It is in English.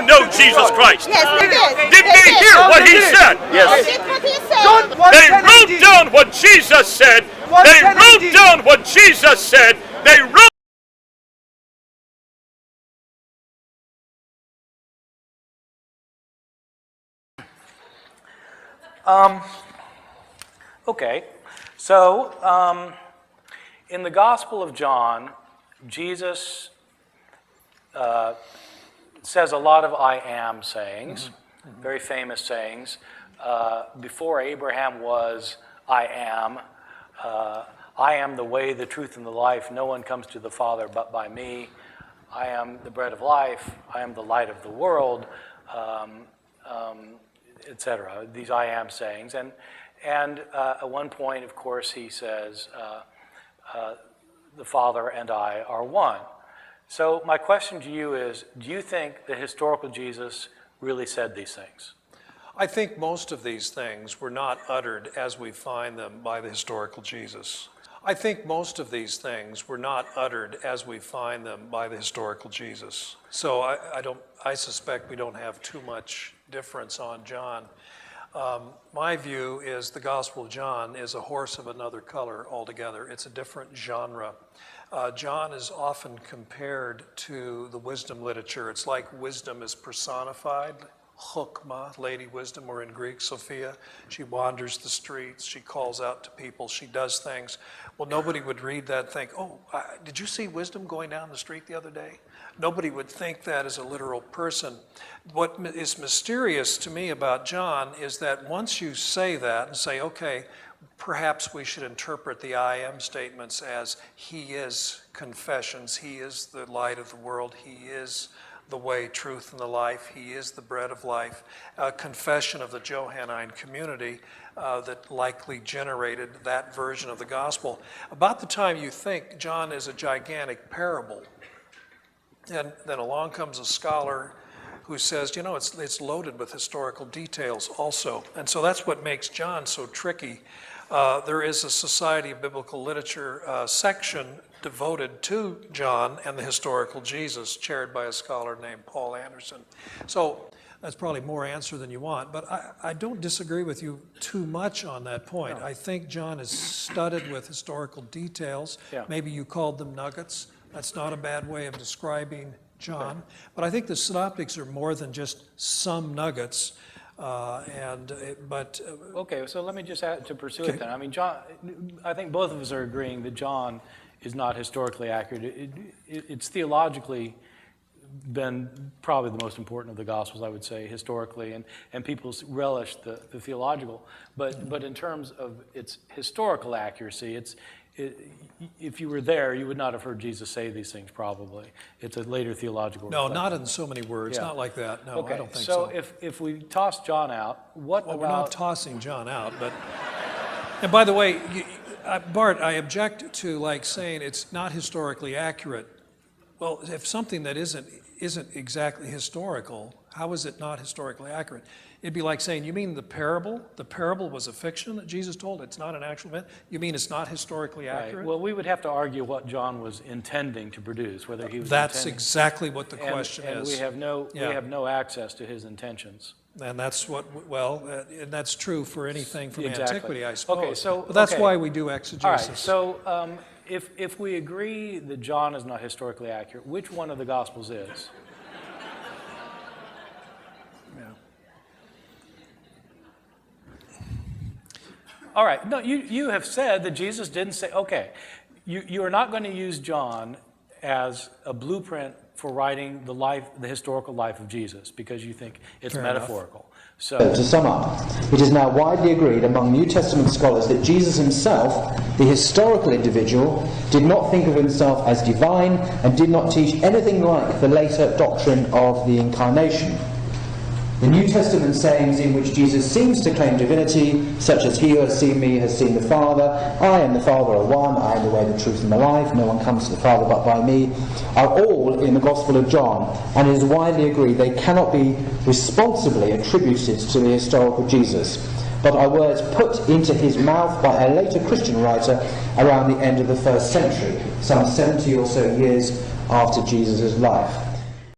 know Jesus Christ? Yes, they did. Did they hear what he said? They did what he said. They wrote down what Jesus said. They wrote down what Jesus said. They wrote. Okay, so in the Gospel of John, Jesus says a lot of I am sayings, very famous sayings. Before Abraham was, I am the way, the truth, and the life. No one comes to the Father but by me. I am the bread of life. I am the light of the world, etc. These I am sayings. And at one point, of course, he says, the Father and I are one. So my question to you is, do you think the historical Jesus really said these things? I think most of these things were not uttered as we find them by the historical Jesus. I think most of these things were not uttered as we find them by the historical Jesus. So I suspect we don't have too much difference on John. My view is the Gospel of John is a horse of another color altogether. It's a different genre. John is often compared to the wisdom literature. It's like wisdom is personified. Chokmah, Lady Wisdom, or in Greek, Sophia. She wanders the streets. She calls out to people. She does things. Well, nobody would read that and think, oh, did you see Wisdom going down the street the other day? Nobody would think that as a literal person. What is mysterious to me about John is that once you say that and say, okay, perhaps we should interpret the I am statements as he is confessions, he is the light of the world, he is the way, truth, and the life, he is the bread of life, a confession of the Johannine community that likely generated that version of the gospel. About the time you think John is a gigantic parable, and then along comes a scholar who says, you know, it's loaded with historical details also. And so that's what makes John so tricky. There is a Society of Biblical Literature section devoted to John and the historical Jesus, chaired by a scholar named Paul Anderson. So that's probably more answer than you want, but I don't disagree with you too much on that point. No. I think John is studded with historical details. Yeah. Maybe you called them nuggets. That's not a bad way of describing John. Okay. But I think the synoptics are more than just some nuggets. Okay, so let me just add to pursue it then. I mean, John, I think both of us are agreeing that John is not historically accurate. It's theologically been probably the most important of the Gospels, I would say, historically, and people relish the theological. But in terms of its historical accuracy, if you were there, you would not have heard Jesus say these things, probably. It's a later theological reflection. Not in so many words, not like that. No, okay. I don't think so. So if we toss John out, what about... We're not tossing John out, but... And by the way, Bart, I object to saying it's not historically accurate. Well, if something that isn't exactly historical, how is it not historically accurate? It'd be like saying, you mean the parable? The parable was a fiction that Jesus told? It's not an actual event? You mean it's not historically accurate? Right. Well, we would have to argue what John was intending to produce, whether he was That's exactly what the question is. And we have no access to his intentions. And that's and that's true for anything from antiquity, I suppose. Okay, so but that's why we do exegesis. All right, so if we agree that John is not historically accurate, which one of the Gospels is? All right, no, you have said that Jesus didn't say, okay, you are not going to use John as a blueprint for writing the historical life of Jesus because you think it's metaphorical. So, to sum up, it is now widely agreed among New Testament scholars that Jesus himself, the historical individual, did not think of himself as divine and did not teach anything like the later doctrine of the Incarnation. The New Testament sayings in which Jesus seems to claim divinity, such as he who has seen me has seen the Father, I and the Father are one, I am the way, the truth, and the life, no one comes to the Father but by me, are all in the Gospel of John, and it is widely agreed they cannot be responsibly attributed to the historical Jesus, but are words put into his mouth by a later Christian writer around the end of the 1st century, some 70 or so years after Jesus' life.